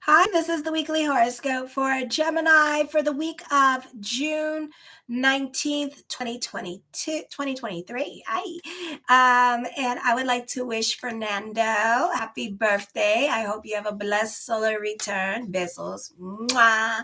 Hi, this is the weekly horoscope for Gemini for the week of June 19th, 2023. And I would like to wish Fernando happy birthday. I hope you have a blessed solar return. Besos. Mwah.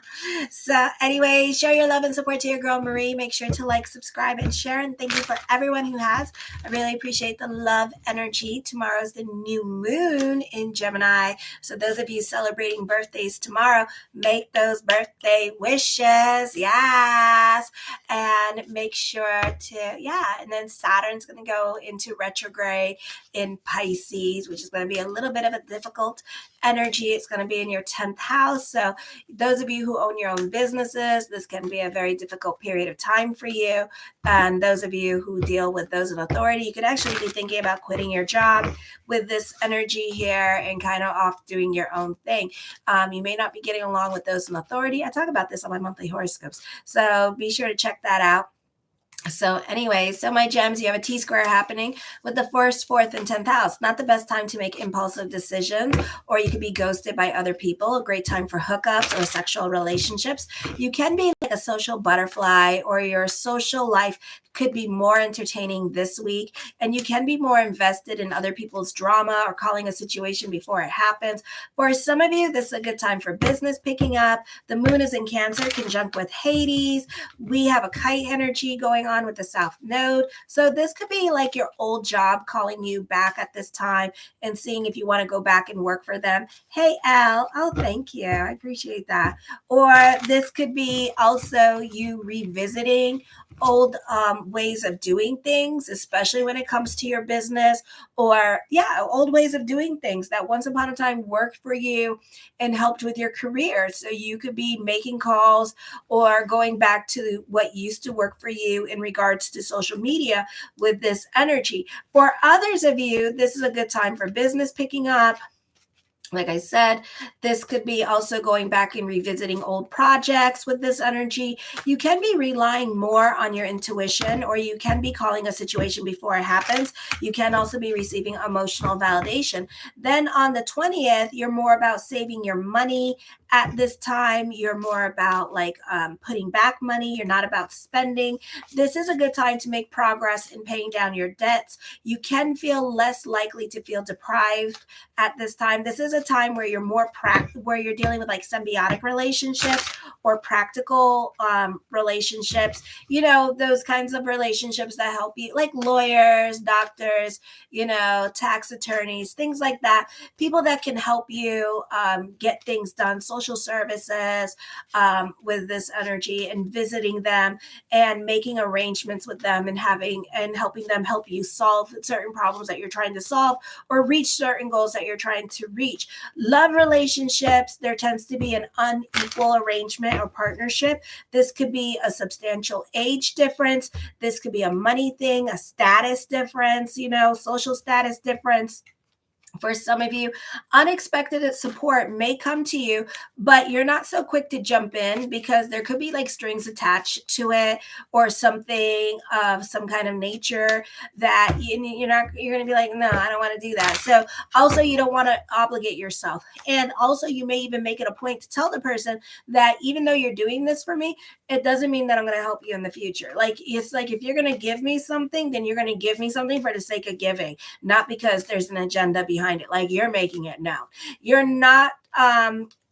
So, anyway, share your love and support to your girl Marie. Make sure to like, subscribe, and share. And thank you for everyone who has. I really appreciate the love energy. Tomorrow's the new moon in Gemini. So those of you celebrating birthdays tomorrow, make those birthday wishes. Yes. And make sure to, and then Saturn's going to go into retrograde in Pisces, which is going to be a little bit of a difficult energy. It's going to be in your 10th house. So those of you who own your own businesses, this can be a very difficult period of time for you. And those of you who deal with those in authority, you could actually be thinking about quitting your job with this energy here and kind of off doing your own thing. You may not be getting along with those in authority. I talk about this on my monthly horoscopes. So be sure to check that out. So anyway, so my gems, you have a T-square happening with the first, fourth, and 10th house. Not the best time to make impulsive decisions, or you could be ghosted by other people. A great time for hookups or sexual relationships. You can be like a social butterfly, or your social life could be more entertaining this week, and you can be more invested in other people's drama or calling a situation before it happens. For some of you, this is a good time for business picking up. The moon is in Cancer, conjunct with Hades. We have a kite energy going on with the South Node. So this could be like your old job calling you back at this time and seeing if you want to go back and work for them. Hey, Al. Oh, thank you. I appreciate that. Or this could be also you revisiting old ways of doing things, especially when it comes to your business, or old ways of doing things that once upon a time worked for you and helped with your career. So you could be making calls or going back to what used to work for you in regards to social media with this energy. For others of you, this is a good time for business picking up. Like I said, this could be also going back and revisiting old projects with this energy. You can be relying more on your intuition, or you can be calling a situation before it happens. You can also be receiving emotional validation. Then on the 20th, you're more about saving your money. At this time, you're more about putting back money. You're not about spending. This is a good time to make progress in paying down your debts. You can feel less likely to feel deprived at this time. This is a time where you're more where you're dealing with like symbiotic relationships or practical relationships, those kinds of relationships that help you, like lawyers, doctors, tax attorneys, things like that. People that can help you get things done, social services with this energy, and visiting them and making arrangements with them and helping them help you solve certain problems that you're trying to solve or reach certain goals that you're trying to reach. Love relationships, there tends to be an unequal arrangement or partnership. This could be a substantial age difference. This could be a money thing, a status difference, social status difference. For some of you, unexpected support may come to you, but you're not so quick to jump in because there could be like strings attached to it or something of some kind of nature that you're going to be like, no, I don't want to do that. So also you don't want to obligate yourself. And also you may even make it a point to tell the person that even though you're doing this for me, it doesn't mean that I'm going to help you in the future. Like, it's like, if you're going to give me something, then you're going to give me something for the sake of giving, not because there's an agenda behind it. Like, you're making it known. You're not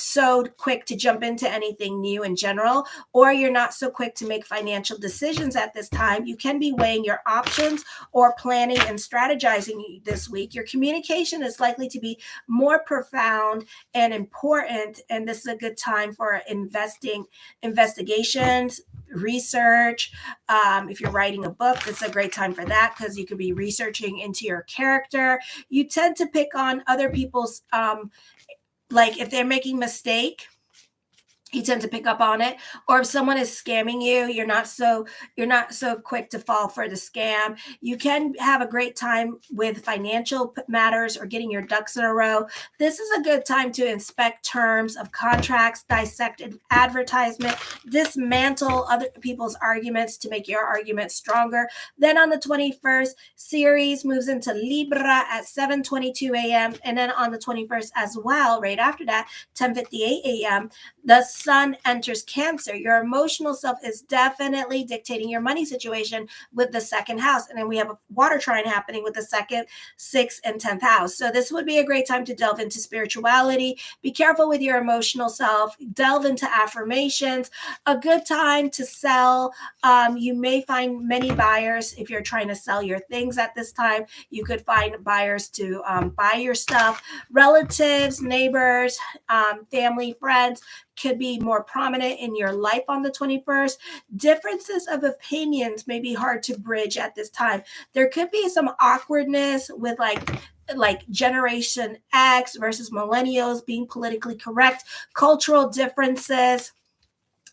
so quick to jump into anything new in general, or you're not so quick to make financial decisions at this time. You can be weighing your options or planning and strategizing this week. Your communication is likely to be more profound and important, and this is a good time for investigations, research. If you're writing a book, it's a great time for that because you could be researching into your character. You tend to pick on other people's like if they're making mistake, you tend to pick up on it. Or if someone is scamming you, you're not so quick to fall for the scam. You can have a great time with financial matters or getting your ducks in a row. This is a good time to inspect terms of contracts, dissect advertisement, dismantle other people's arguments to make your argument stronger. Then on the 21st, Ceres moves into Libra at 7:22 a.m. and then on the 21st as well, right after that, 10:58 a.m., the sun enters Cancer. Your emotional self is definitely dictating your money situation with the second house. And then we have a water trine happening with the second, sixth, and 10th house. So this would be a great time to delve into spirituality. Be careful with your emotional self. Delve into affirmations. A good time to sell. You may find many buyers if you're trying to sell your things at this time. You could find buyers to buy your stuff. Relatives, neighbors, family, friends could be more prominent in your life on the 21st. Differences of opinions may be hard to bridge at this time. There could be some awkwardness with like Generation X versus millennials being politically correct, cultural differences.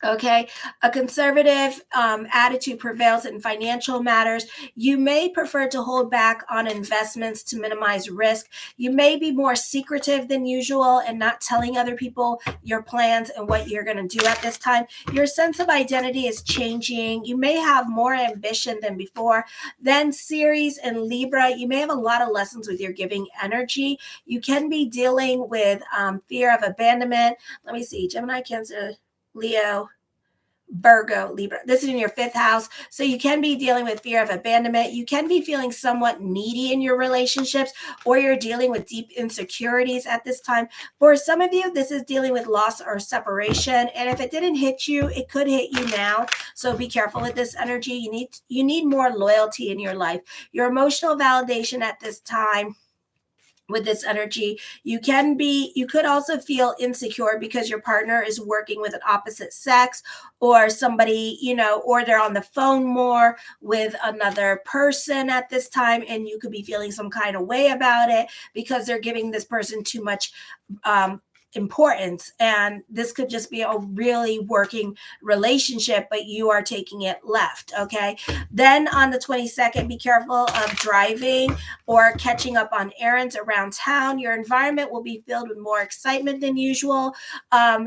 Okay, a conservative attitude prevails in financial matters. You may prefer to hold back on investments to minimize risk. You may be more secretive than usual and not telling other people your plans and what you're going to do at this time. Your sense of identity is changing. You may have more ambition than before. Then Ceres and Libra, you may have a lot of lessons with your giving energy. You can be dealing with fear of abandonment. Let me see, Gemini, Cancer, Leo, Virgo, Libra. This is in your fifth house. So you can be dealing with fear of abandonment. You can be feeling somewhat needy in your relationships, or you're dealing with deep insecurities at this time. For some of you, this is dealing with loss or separation. And if it didn't hit you, it could hit you now. So be careful with this energy. You need more loyalty in your life. Your emotional validation at this time with this energy, you could also feel insecure because your partner is working with an opposite sex, or somebody, or they're on the phone more with another person at this time, and you could be feeling some kind of way about it because they're giving this person too much importance. And this could just be a really working relationship, but you are taking it left. Okay. Then on the 22nd, be careful of driving or catching up on errands around town. Your environment will be filled with more excitement than usual.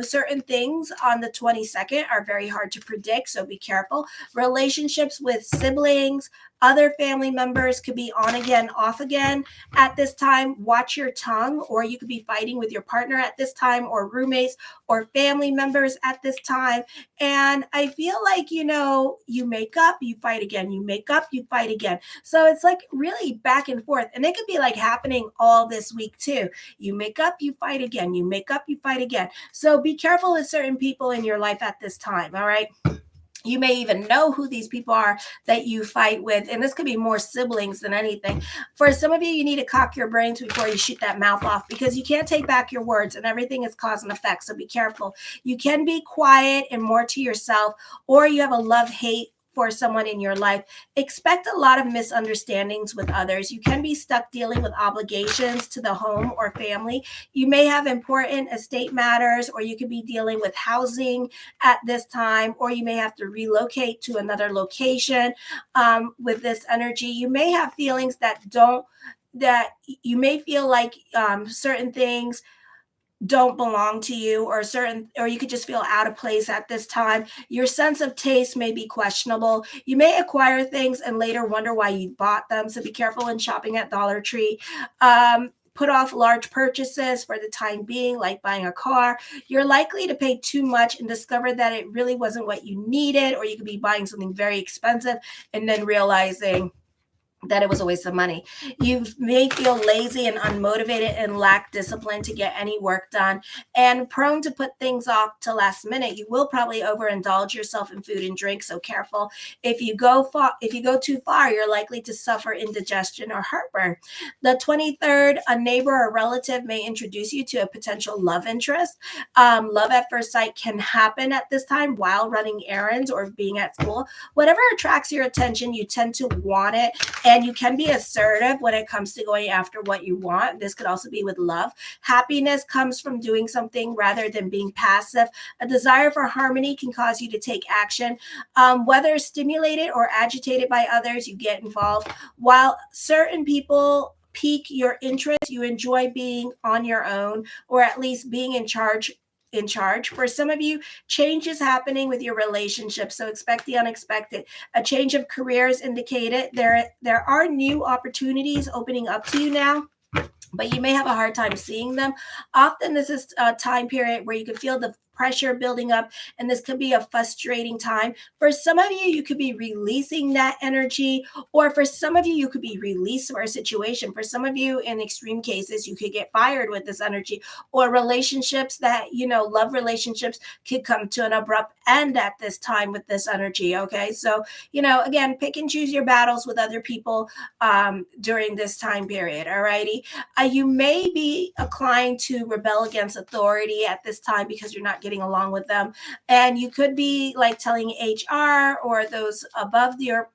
Certain things on the 22nd are very hard to predict, so be careful. Relationships with siblings, other family members could be on again, off again at this time. Watch your tongue, or you could be fighting with your partner at this time, or roommates or family members at this time. And I feel like, you make up, you fight again, you make up, you fight again. So it's like really back and forth. And it could be like happening all this week too. You make up, you fight again, you make up, you fight again. So be careful with certain people in your life at this time. All right. You may even know who these people are that you fight with. And this could be more siblings than anything. For some of you, you need to cock your brains before you shoot that mouth off, because you can't take back your words, and everything is cause and effect. So be careful. You can be quiet and more to yourself, or you have a love-hate for someone in your life. Expect a lot of misunderstandings with others. You can be stuck dealing with obligations to the home or family. You may have important estate matters, or you could be dealing with housing at this time, or you may have to relocate to another location with this energy. You may have feelings that you may feel like certain things don't belong to you, or you could just feel out of place at this time. Your sense of taste may be questionable. You may acquire things and later wonder why you bought them. So be careful when shopping at Dollar Tree. Put off large purchases for the time being, like buying a car. You're likely to pay too much and discover that it really wasn't what you needed, or you could be buying something very expensive and then realizing that it was a waste of money. You may feel lazy and unmotivated and lack discipline to get any work done, and prone to put things off to last minute. You will probably overindulge yourself in food and drink, so careful. If you go too far, you're likely to suffer indigestion or heartburn. The 23rd, a neighbor or relative may introduce you to a potential love interest. Love at first sight can happen at this time while running errands or being at school. Whatever attracts your attention, you tend to want it, and and you can be assertive when it comes to going after what you want. This could also be with love. Happiness comes from doing something rather than being passive. A desire for harmony can cause you to take action. Whether stimulated or agitated by others, you get involved. While certain people pique your interest, you enjoy being on your own, or at least being in charge. For some of you, change is happening with your relationship, so expect the unexpected. A change of career is indicated. There are new opportunities opening up to you now, but you may have a hard time seeing them. Often this is a time period where you can feel the pressure building up, and this could be a frustrating time. For some of you, you could be releasing that energy, or for some of you, you could be released for a situation. For some of you, in extreme cases, you could get fired with this energy, or relationships that, love relationships could come to an abrupt end at this time with this energy, okay? So, again, pick and choose your battles with other people during this time period, all righty? You may be inclined to rebel against authority at this time because you're not getting along with them, and you could be like telling HR or those above your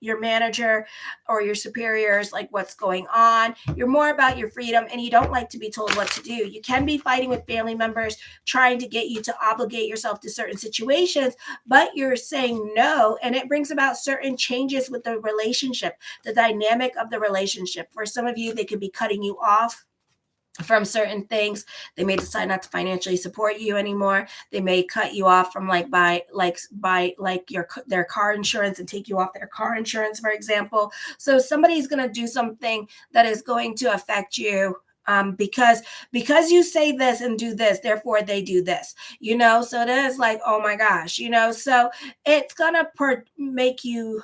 manager or your superiors like what's going on. You're more about your freedom, and you don't like to be told what to do. You can be fighting with family members trying to get you to obligate yourself to certain situations, but you're saying no, and it brings about certain changes with the relationship, the dynamic of the relationship. For some of you, they could be cutting you off from certain things. They may decide not to financially support you anymore. They may cut you off from buy their car insurance and take you off their car insurance, for example. So somebody's going to do something that is going to affect you because you say this and do this, therefore they do this, so that is like, oh my gosh, so it's going to make you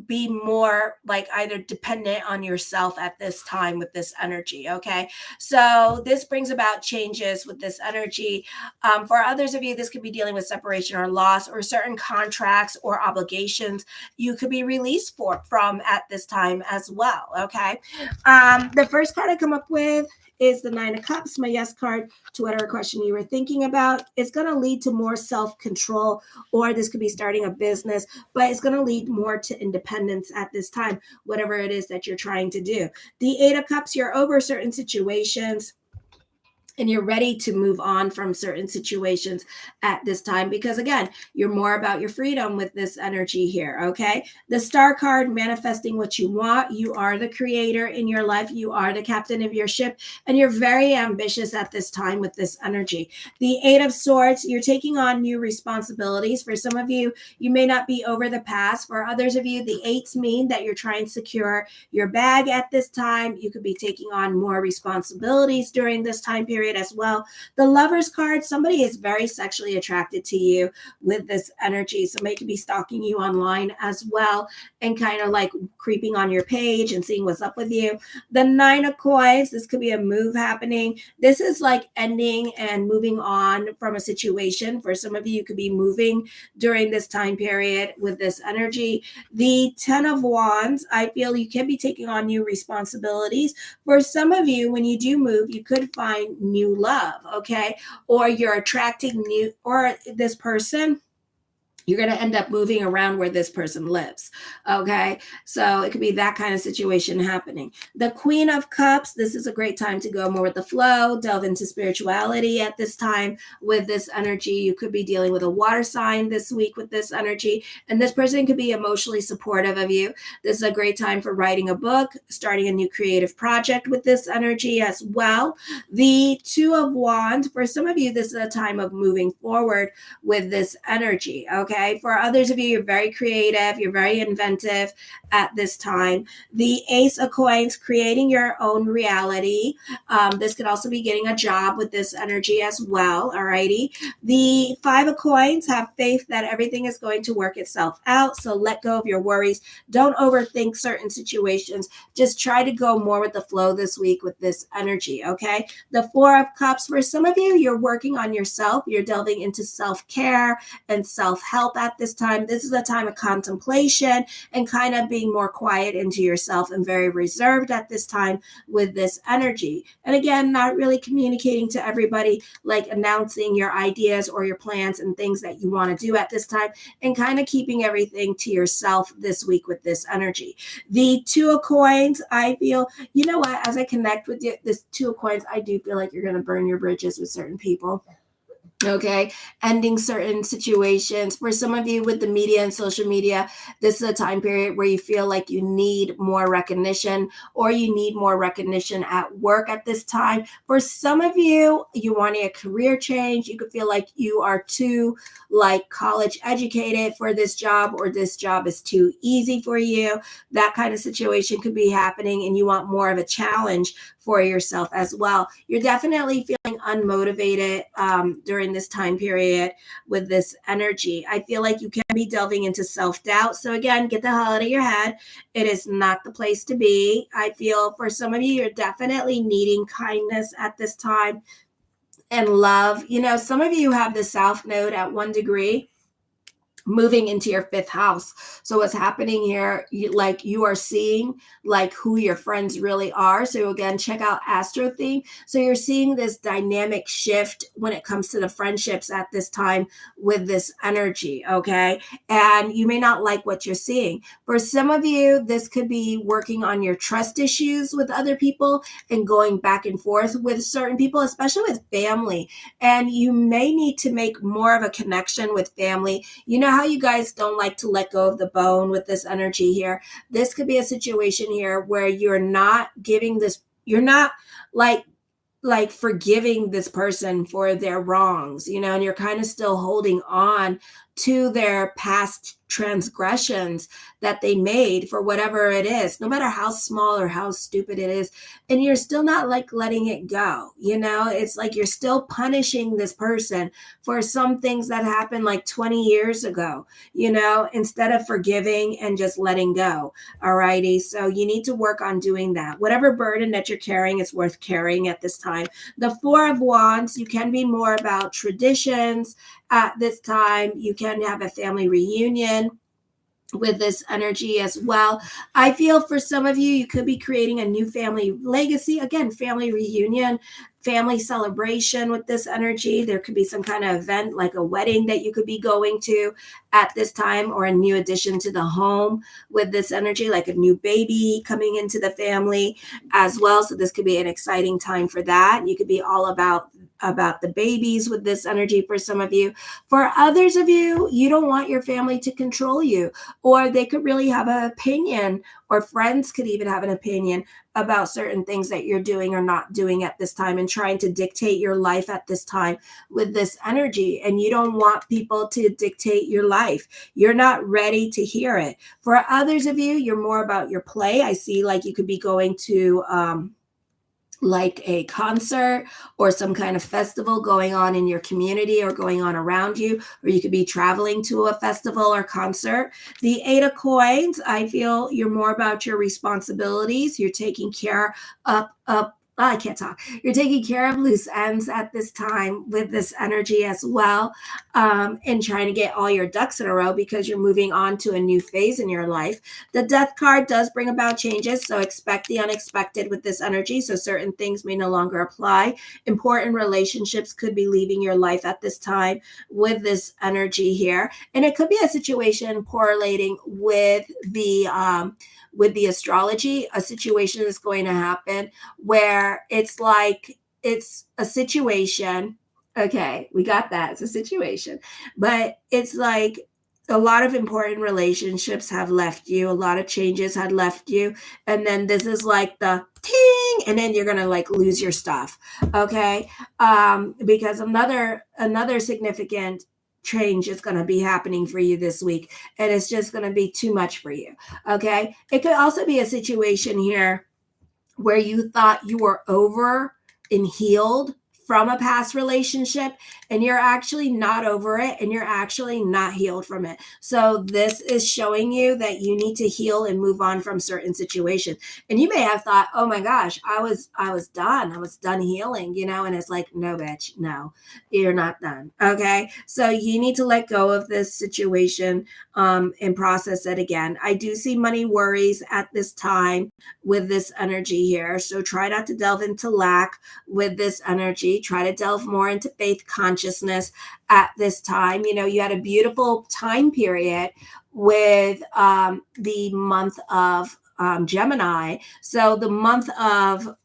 be more like either dependent on yourself at this time with this energy, okay? So this brings about changes with this energy. For others of you, this could be dealing with separation or loss, or certain contracts or obligations you could be released from at this time as well, okay? The first card I come up with is the Nine of Cups, my yes card to whatever question you were thinking about. It's going to lead to more self-control, or this could be starting a business, but it's going to lead more to independence at this time, whatever it is that you're trying to do. The Eight of Cups, you're over certain situations, and you're ready to move on from certain situations at this time because, again, you're more about your freedom with this energy here, okay? The Star card, manifesting what you want. You are the creator in your life. You are the captain of your ship, and you're very ambitious at this time with this energy. The Eight of Swords, you're taking on new responsibilities. For some of you, you may not be over the past. For others of you, the eights mean that you're trying to secure your bag at this time. You could be taking on more responsibilities during this time period as well. The Lovers card, somebody is very sexually attracted to you with this energy. Somebody could be stalking you online as well and kind of like creeping on your page and seeing what's up with you. The Nine of Coins, this could be a move happening. This is like ending and moving on from a situation. For some of you, you could be moving during this time period with this energy. The Ten of Wands, I feel you can be taking on new responsibilities. For some of you, when you do move, you could find new love, okay? Or you're attracting new, or this person, you're going to end up moving around where this person lives, okay? So it could be that kind of situation happening. The Queen of Cups, this is a great time to go more with the flow, delve into spirituality at this time with this energy. You could be dealing with a water sign this week with this energy, and this person could be emotionally supportive of you. This is a great time for writing a book, starting a new creative project with this energy as well. The Two of Wands, for some of you, this is a time of moving forward with this energy, okay? For others of you, you're very creative, you're very inventive at this time. The Ace of Coins, creating your own reality. This could also be getting a job with this energy as well, alrighty. The Five of Coins, have faith that everything is going to work itself out, so let go of your worries. Don't overthink certain situations. Just try to go more with the flow this week with this energy, okay? The Four of Cups, for some of you, you're working on yourself. You're delving into self-care and self-help health at this time. This is a time of contemplation and kind of being more quiet into yourself and very reserved at this time with this energy. And again, not really communicating to everybody, like announcing your ideas or your plans and things that you want to do at this time, and kind of keeping everything to yourself this week with this energy. The Two of Coins, I feel, you know what, as I connect with you, this Two of Coins, I do feel like you're going to burn your bridges with certain people. Okay, ending certain situations. For some of you with the media and social media, this is a time period where you feel like you need more recognition, or you need more recognition at work at this time. For some of you, you want a career change. You could feel like you are too like college educated for this job, or this job is too easy for you. That kind of situation could be happening, and you want more of a challenge for yourself as well. You're definitely feeling unmotivated during this time period with this energy. I feel like you can be delving into self-doubt. So again, get the hell out of your head. It is not the place to be. I feel for some of you, you're definitely needing kindness at this time and love. You know, some of you have the South Node at 1 degree moving into your 5th house. So what's happening here, you are seeing like who your friends really are. So again, check out Astro Theme. So you're seeing this dynamic shift when it comes to the friendships at this time with this energy, okay? And you may not like what you're seeing. For some of you, this could be working on your trust issues with other people and going back and forth with certain people, especially with family. And you may need to make more of a connection with family. You know how you guys don't like to let go of the bone with this energy here? This could be a situation here where you're not giving this, you're not like forgiving this person for their wrongs, you know, and you're kind of still holding on to their past transgressions that they made for whatever it is, no matter how small or how stupid it is. And you're still not like letting it go. You know, it's like you're still punishing this person for some things that happened like 20 years ago, you know, instead of forgiving and just letting go. All righty. So you need to work on doing that. Whatever burden that you're carrying is worth carrying at this time. The Four of Wands, you can be more about traditions at this time. You can have a family reunion with this energy as well. I feel for some of you, you could be creating a new family legacy. Again, family reunion, family celebration with this energy. There could be some kind of event like a wedding that you could be going to at this time, or a new addition to the home with this energy, like a new baby coming into the family as well. So this could be an exciting time for that. You could be all about the babies with this energy for some of you. For others of you, you don't want your family to control you, or they could really have an opinion, or friends could even have an opinion about certain things that you're doing or not doing at this time, and trying to dictate your life at this time with this energy. And you don't want people to dictate your life. You're not ready to hear it. For others of you, you're more about your play. I see like you could be going to like a concert or some kind of festival going on in your community or going on around you, or you could be traveling to a festival or concert. The Eight of Coins, I feel you're more about your responsibilities. You're taking care I can't talk. You're taking care of loose ends at this time with this energy as well, and trying to get all your ducks in a row because you're moving on to a new phase in your life. The Death card does bring about changes, so expect the unexpected with this energy. So certain things may no longer apply. Important relationships could be leaving your life at this time with this energy here. And it could be a situation correlating with the astrology. A situation is going to happen where it's like, it's a situation. Okay, we got that. It's a situation. But it's like a lot of important relationships have left you. A lot of changes had left you. And then this is like the ting, and then you're going to like lose your stuff. Okay. Because another significant change is going to be happening for you this week, and it's just going to be too much for you. Okay. It could also be a situation here where you thought you were over and healed from a past relationship, and you're actually not over it, and you're actually not healed from it. So this is showing you that you need to heal and move on from certain situations. And you may have thought, oh my gosh, I was done healing, and it's like, no, bitch, no, you're not done. Okay, so you need to let go of this situation and process it again. I do see money worries at this time with this energy here, so try not to delve into lack with this energy. Try to delve more into faith consciousness at this time. You had a beautiful time period with the month of Gemini. So the month of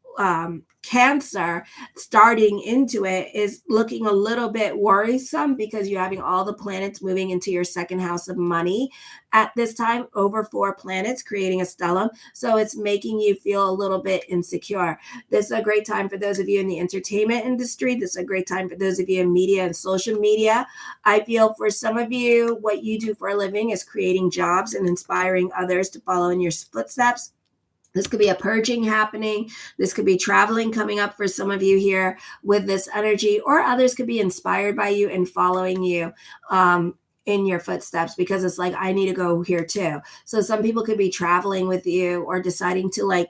Cancer starting into it is looking a little bit worrisome because you're having all the planets moving into your second house of money at this time, over 4 planets creating a stellium. So it's making you feel a little bit insecure. This is a great time for those of you in the entertainment industry. This is a great time for those of you in media and social media. I feel for some of you, what you do for a living is creating jobs and inspiring others to follow in your footsteps. This could be a purging happening. This could be traveling coming up for some of you here with this energy, or others could be inspired by you and following you in your footsteps, because it's like, I need to go here too. So some people could be traveling with you or deciding to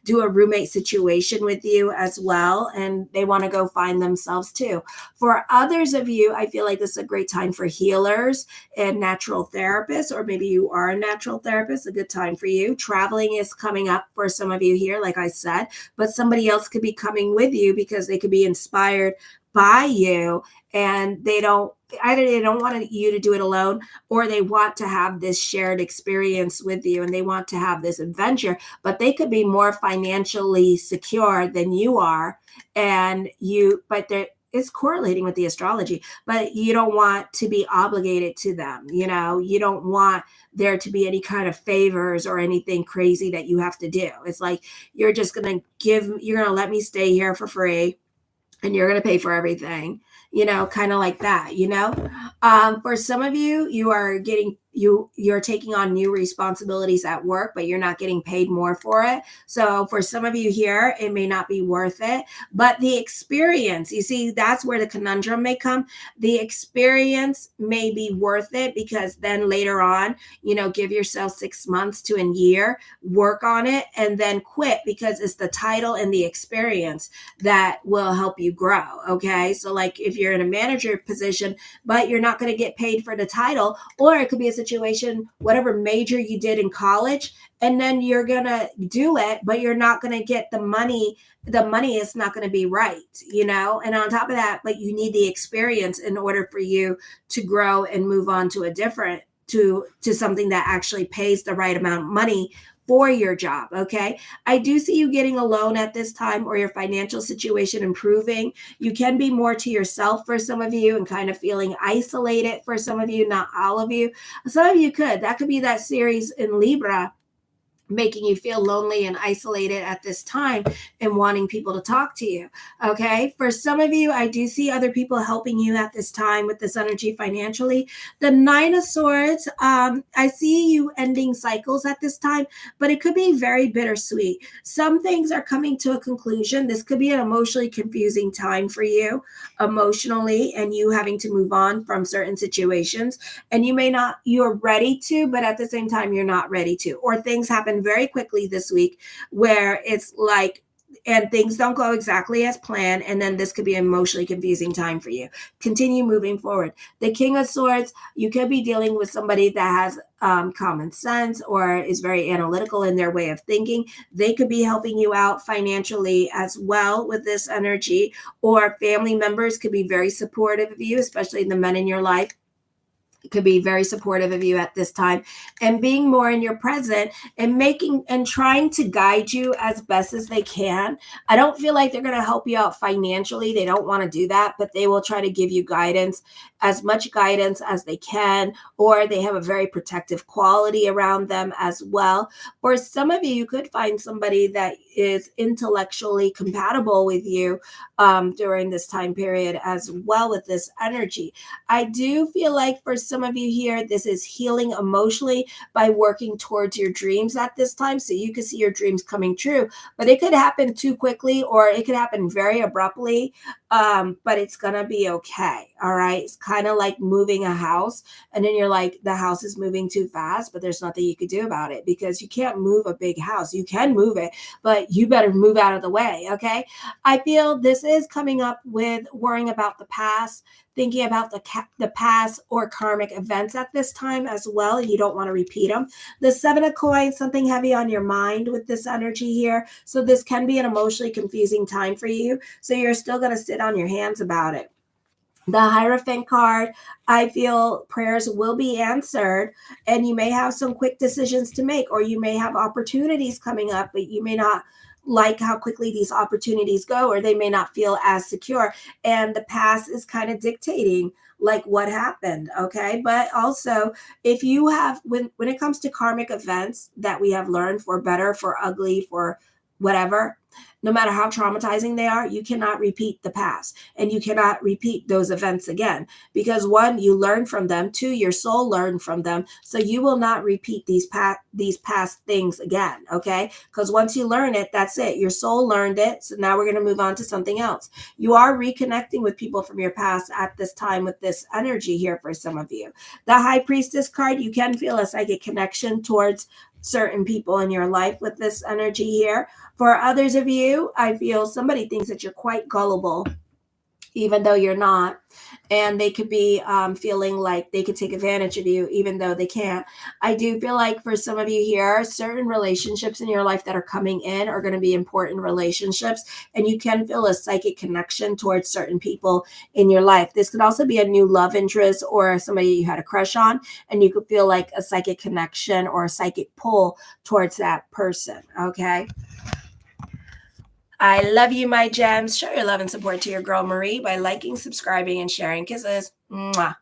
do a roommate situation with you as well, and they want to go find themselves too. For others of you, I feel like this is a great time for healers and natural therapists, or maybe you are a natural therapist, a good time for you. Traveling is coming up for some of you here, like I said, but somebody else could be coming with you because they could be inspired by you, and they don't want you to do it alone, or they want to have this shared experience with you and they want to have this adventure, but they could be more financially secure than you are, but it's correlating with the astrology, but you don't want to be obligated to them. You don't want there to be any kind of favors or anything crazy that you have to do. It's like, you're going to let me stay here for free, and you're going to pay for everything, kind of like that. For some of you, you're taking on new responsibilities at work, but you're not getting paid more for it. So for some of you here, it may not be worth it, but the experience, you see, that's where the conundrum may come. The experience may be worth it, because then later on, give yourself 6 months to a year, work on it, and then quit, because it's the title and the experience that will help you grow. Okay. So like if you're in a manager position, but you're not going to get paid for the title, or it could be a situation, whatever major you did in college, and then you're going to do it, but you're not going to get the money is not going to be right, and on top of that, but you need the experience in order for you to grow and move on to a different, to something that actually pays the right amount of money for your job. Okay. I do see you getting a loan at this time, or your financial situation improving. You can be more to yourself for some of you, and kind of feeling isolated for some of you, not all of you. Some of you that could be that series in Libra, making you feel lonely and isolated at this time and wanting people to talk to you. Okay. For some of you, I do see other people helping you at this time with this energy financially. The 9 of Swords, I see you ending cycles at this time, but it could be very bittersweet. Some things are coming to a conclusion. This could be an emotionally confusing time for you emotionally, and you having to move on from certain situations, and you're ready to, but at the same time, you're not ready to, or things happen very quickly this week where it's like, and things don't go exactly as planned, and then this could be an emotionally confusing time for you. Continue moving forward. The King of Swords, you could be dealing with somebody that has common sense, or is very analytical in their way of thinking. They could be helping you out financially as well with this energy, or family members could be very supportive of you, especially the men in your life could be very supportive of you at this time, and being more in your present, and trying to guide you as best as they can. I don't feel like they're going to help you out financially. They don't want to do that, but they will try to give you guidance, as much guidance as they can, or they have a very protective quality around them as well. For some of you, you could find somebody that is intellectually compatible with you during this time period as well with this energy. I do feel like for some of you here, this is healing emotionally by working towards your dreams at this time, so you can see your dreams coming true, but it could happen too quickly, or it could happen very abruptly. but it's going to be okay. All right. It's kind of like moving a house. And then you're like, the house is moving too fast, but there's nothing you could do about it because you can't move a big house. You can move it, but you better move out of the way. Okay. I feel this is coming up with worrying about the past, thinking about the past or karmic events at this time as well. And you don't want to repeat them. The 7 of coins, something heavy on your mind with this energy here. So this can be an emotionally confusing time for you. So you're still going to sit on your hands about it. The Hierophant card, I feel prayers will be answered and you may have some quick decisions to make, or you may have opportunities coming up, but you may not like how quickly these opportunities go, or they may not feel as secure. And the past is kind of dictating like what happened. Okay. But also if you have, when it comes to karmic events that we have learned, for better, for ugly, for whatever, no matter how traumatizing they are, you cannot repeat the past and you cannot repeat those events again because 1, you learn from them. 2, your soul learned from them. So you will not repeat these past things again. Okay. Because once you learn it, that's it. Your soul learned it. So now we're going to move on to something else. You are reconnecting with people from your past at this time with this energy here for some of you. The High Priestess card, you can feel a psychic connection towards certain people in your life with this energy here. For others of you, I feel somebody thinks that you're quite gullible, even though you're not. And they could be feeling like they could take advantage of you, even though they can't. I do feel like for some of you here, certain relationships in your life that are coming in are going to be important relationships. And you can feel a psychic connection towards certain people in your life. This could also be a new love interest or somebody you had a crush on. And you could feel like a psychic connection or a psychic pull towards that person. Okay. I love you, my gems. Show your love and support to your girl Marie by liking, subscribing, and sharing. Kisses. Mwah.